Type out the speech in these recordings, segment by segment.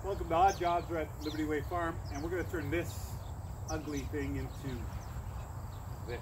Welcome to Odd Jobs. We're at Liberty Way Farm, and we're going to turn this ugly thing into this.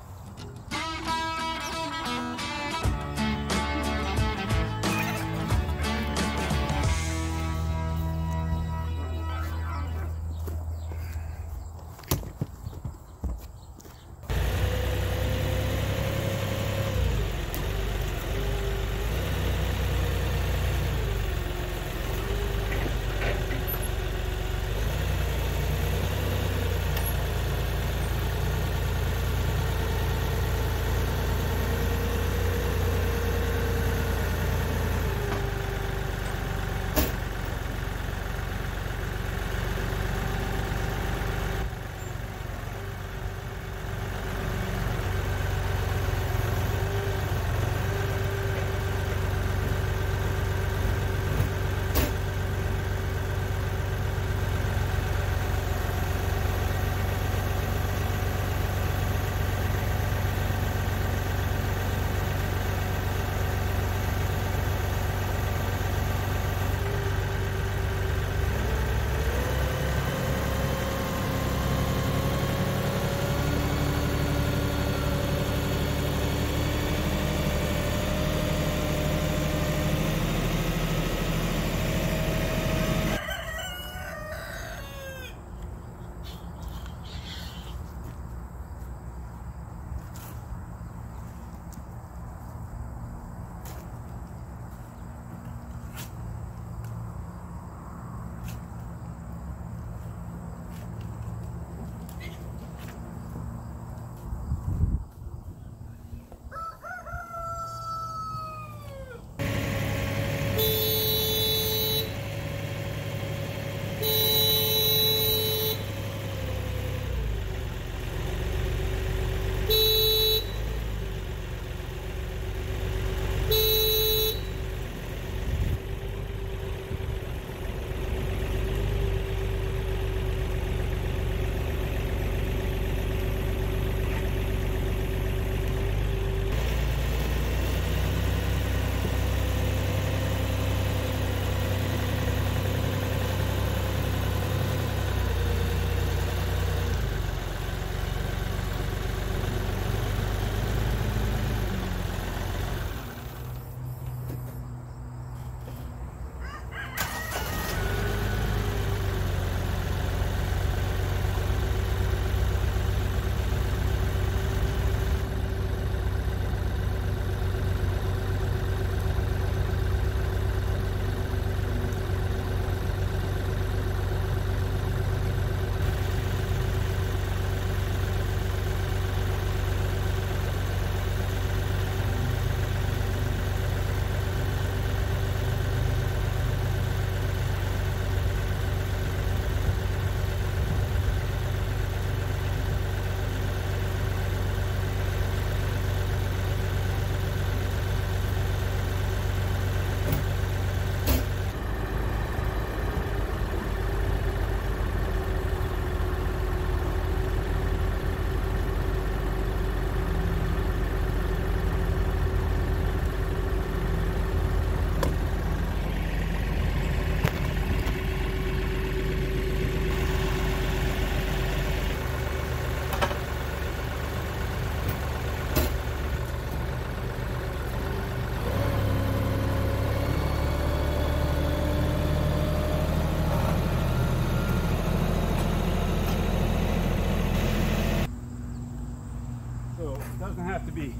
It doesn't have to be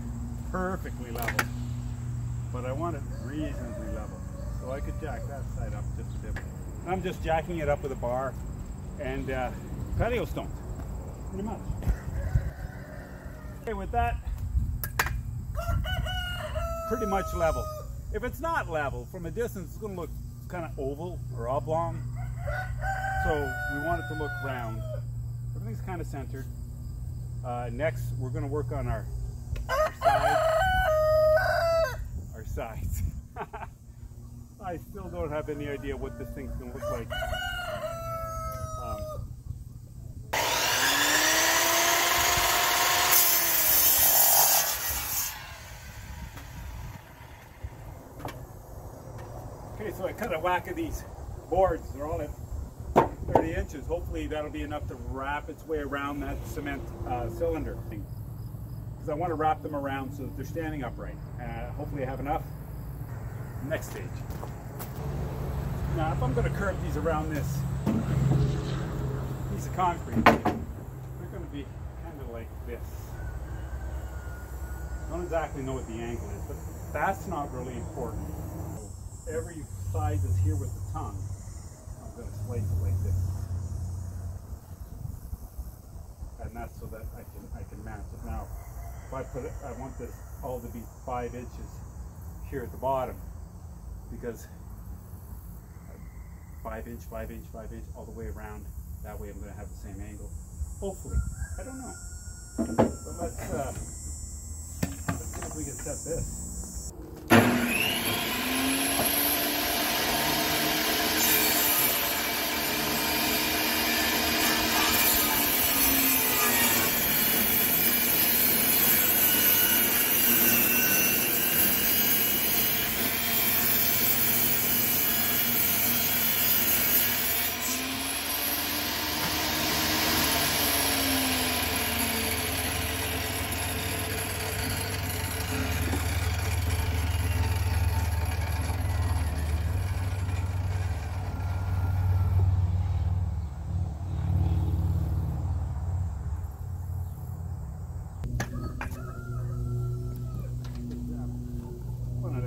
perfectly level, but I want it reasonably level. So I could jack that side up just a bit. I'm just jacking it up with a bar and patio stone, pretty much. Okay, with that, pretty much level. If it's not level, from a distance it's going to look kind of oval or oblong. So we want it to look round. Everything's kind of centered. Next, we're going to work on our sides. I still don't have any idea what this thing's going to look like. Okay, so I cut a whack of these boards. They're all at 30 inches. Hopefully that'll be enough to wrap its way around that cement cylinder thing. Because I want to wrap them around so that they're standing upright. Hopefully I have enough. Next stage. Now if I'm going to curve these around this piece of concrete, they're going to be kind of like this. I don't exactly know what the angle is, but that's not really important. So every side that's here with the tongue, I'm going to slice it like this. And that's so that I can match it. Now, if I put it, I want this all to be 5 inches here at the bottom, because 5 inch, 5 inch, 5 inch, all the way around. That way I'm going to have the same angle. Hopefully. I don't know. But let's see if we can set this.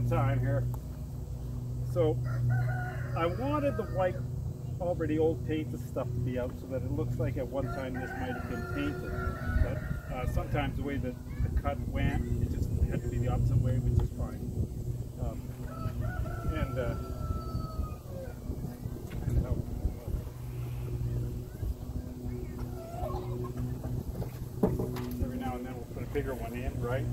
Time here. So I wanted the white already old painted stuff to be out so that it looks like at one time this might have been painted, but sometimes the way that the cut went, it just had to be the opposite way, which is fine. Every now and then we'll put a bigger one in, right?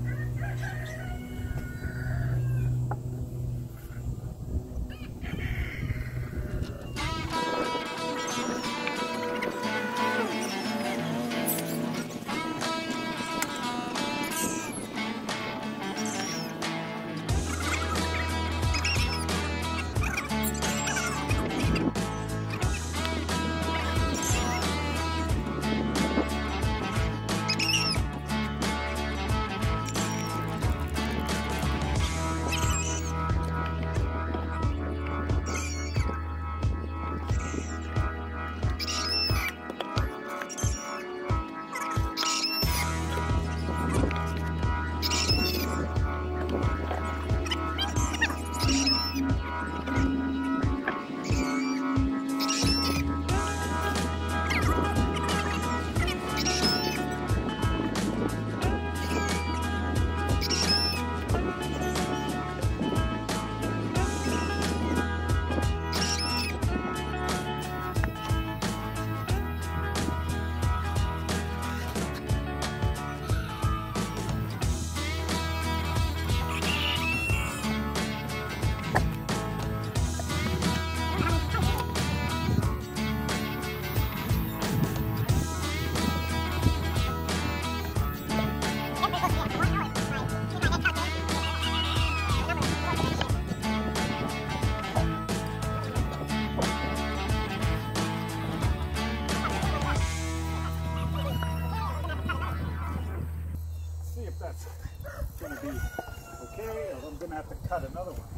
Have to cut another one.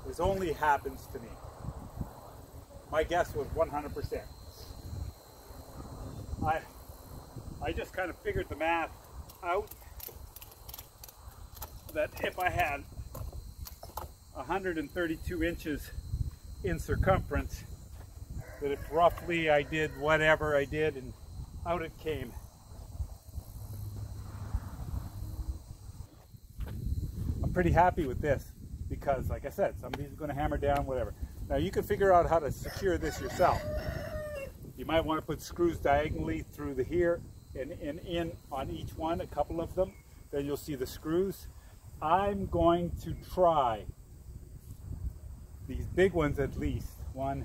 This only happens to me. My guess was 100%. I just kind of figured the math out that if I had 132 inches in circumference, that if roughly I did whatever I did and out it came. I'm pretty happy with this because, like I said, somebody's going to hammer down whatever. Now you can figure out how to secure this yourself. You might want to put screws diagonally through the here and in on each one, a couple of them. Then you'll see the screws. I'm going to try these big ones at least. 1,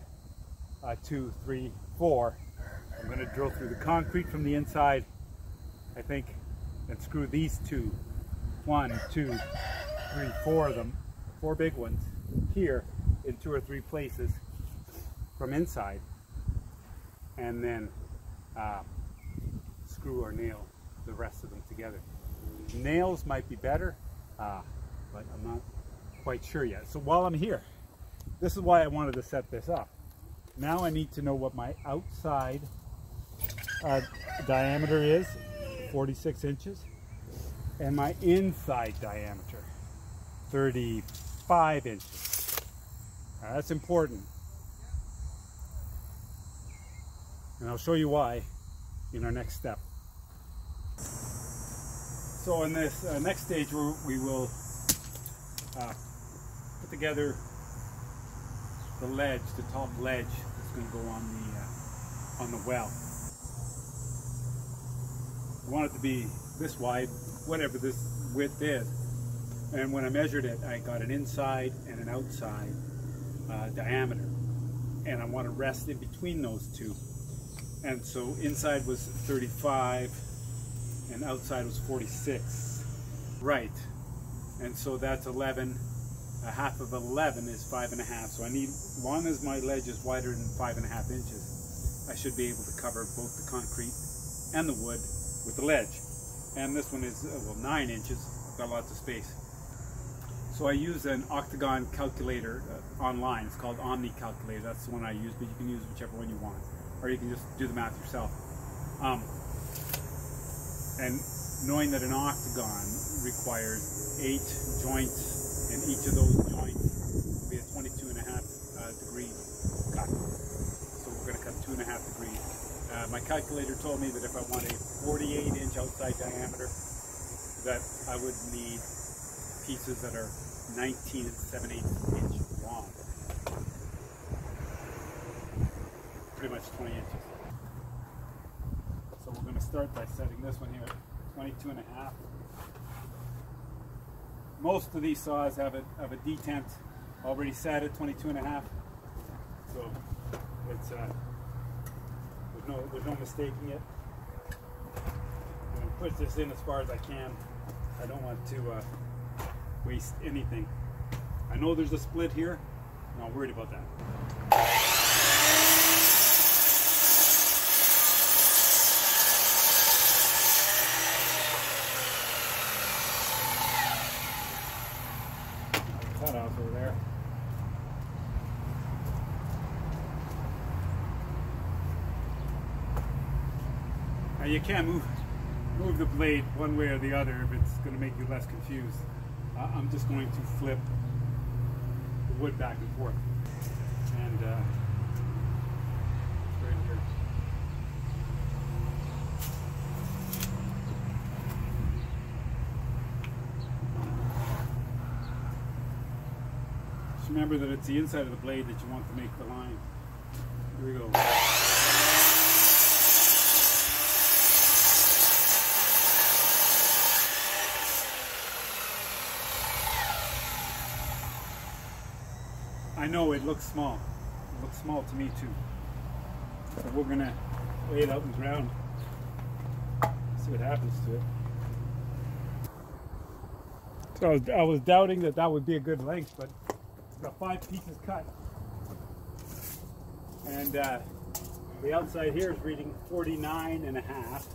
2, 3, 4. I'm going to drill through the concrete from the inside, I think, and screw these two. 1, 2, 3, 4 of them 4 big ones here in 2 or 3 places from inside, and then screw or nail the rest of them together. Nails might be better, but I'm not quite sure yet. So while I'm here, this is why I wanted to set this up. Now I need to know what my outside diameter is, 46 inches, and my inside diameter, 35 inches. Now, that's important. And I'll show you why in our next step. So in this next stage, we will put together the ledge, the top ledge that's going to go on the well. I want it to be this wide, whatever this width is. And when I measured it, I got an inside and an outside diameter. And I want to rest in between those two. And so inside was 35 and outside was 46. Right. And so that's 11. A half of 11 is 5.5. So I need, as long as my ledge is wider than 5.5 inches, I should be able to cover both the concrete and the wood with the ledge. And this one is, well, 9 inches, got lots of space. So I use an octagon calculator online. It's called Omni Calculator. That's the one I use, but you can use whichever one you want. Or you can just do the math yourself. And knowing that an octagon requires 8 joints, and each of those joints will be a 22.5 degree cut. So we're going to cut 2.5 degrees. My calculator told me that if I want a 48-inch outside diameter, that I would need pieces that are 19 7/8 inch long. Pretty much 20 inches. So we're going to start by setting this one here at 22.5. Most of these saws have a detent already set at 22.5. So it's there's no mistaking it. I'm going to push this in as far as I can. I don't want to waste anything. I know there's a split here. I'm not worried about that. Cut off over there. Now you can't move the blade one way or the other if it's going to make you less confused. I'm just going to flip the wood back and forth. And it's right here. Just remember that it's the inside of the blade that you want to make the line. Here we go. I know it looks small. It looks small to me too. So we're gonna lay it out in the ground. See what happens to it. So I was doubting that would be a good length, but it's got 5 pieces cut. And the outside here is reading 49.5,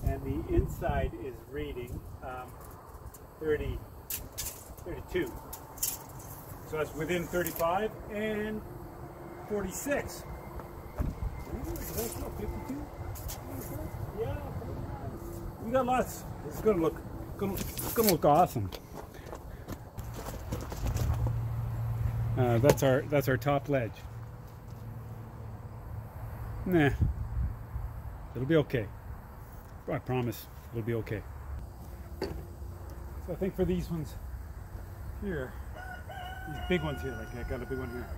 and the inside is reading 32. So that's within 35 and 46. That's not 52. Yeah, we got lots. It's gonna look awesome. That's our top ledge. Nah, it'll be okay. I promise it'll be okay. So I think for these ones here, these big ones here, like I got a big one here,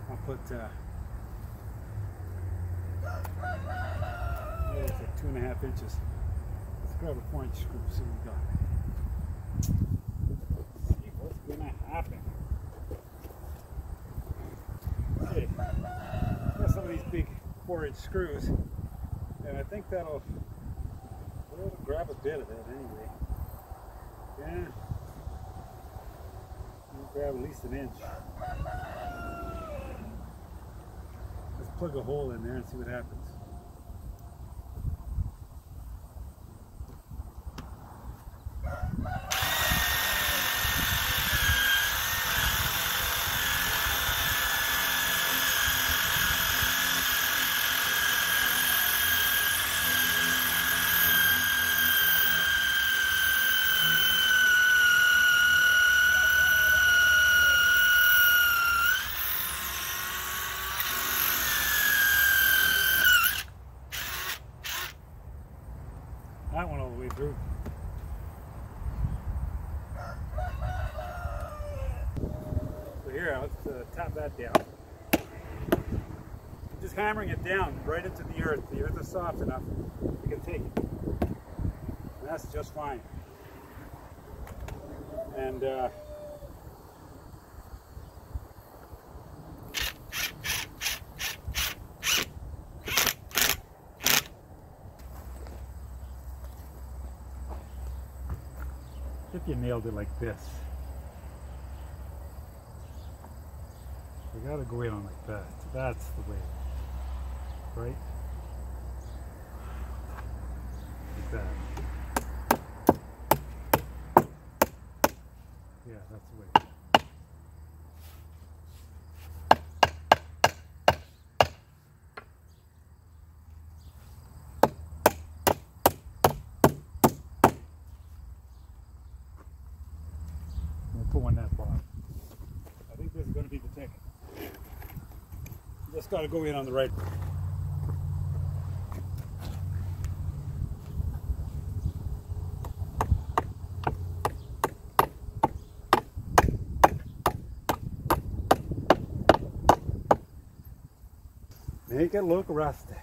I'll put it's like 2.5 inches. Let's grab a 4-inch screw, see what we got. See what's gonna happen. Okay, got some of these big 4-inch screws, and I think that'll grab a bit of it anyway. grab at least an inch. Let's plug a hole in there and see what happens. That one all the way through. So here, let's tap that down. Just hammering it down right into the earth. The earth is soft enough, you can take it. And that's just fine. And if you nailed it like this, you gotta go in on like that. That's the way, right? Like that. Yeah, that's the way. Put one that bottom. I think this is going to be the ticket. Just got to go in on the right. Make it look rustic.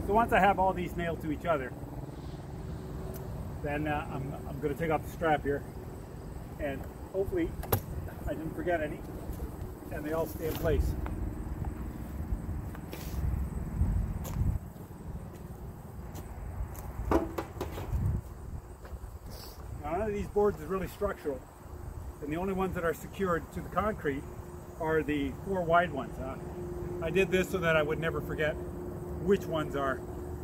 So once I have all these nailed to each other, then I'm going to take off the strap here, and hopefully I didn't forget any, and they all stay in place. Now, none of these boards is really structural, and the only ones that are secured to the concrete are the 4 wide ones. I did this so that I would never forget which ones are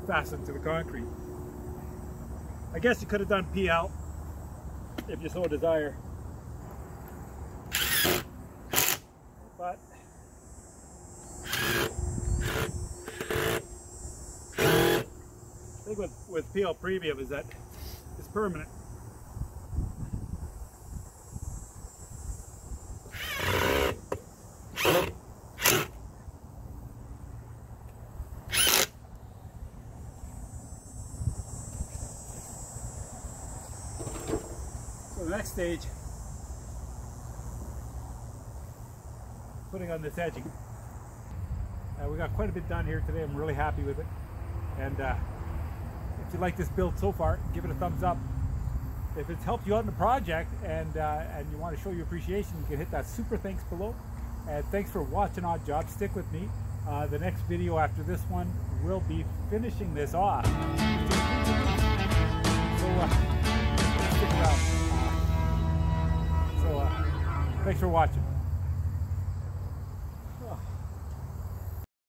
fastened to the concrete. I guess you could have done PL if you so desire, but the thing with PL Premium is that it's permanent. So the next stage, putting on this edging. We got quite a bit done here today. I'm really happy with it. And if you like this build so far, give it a thumbs up. If it's helped you out in the project and you want to show your appreciation, you can hit that super thanks below. And thanks for watching Odd Job. Stick with me. The next video after this one will be finishing this off. So stick around. Thanks for watching.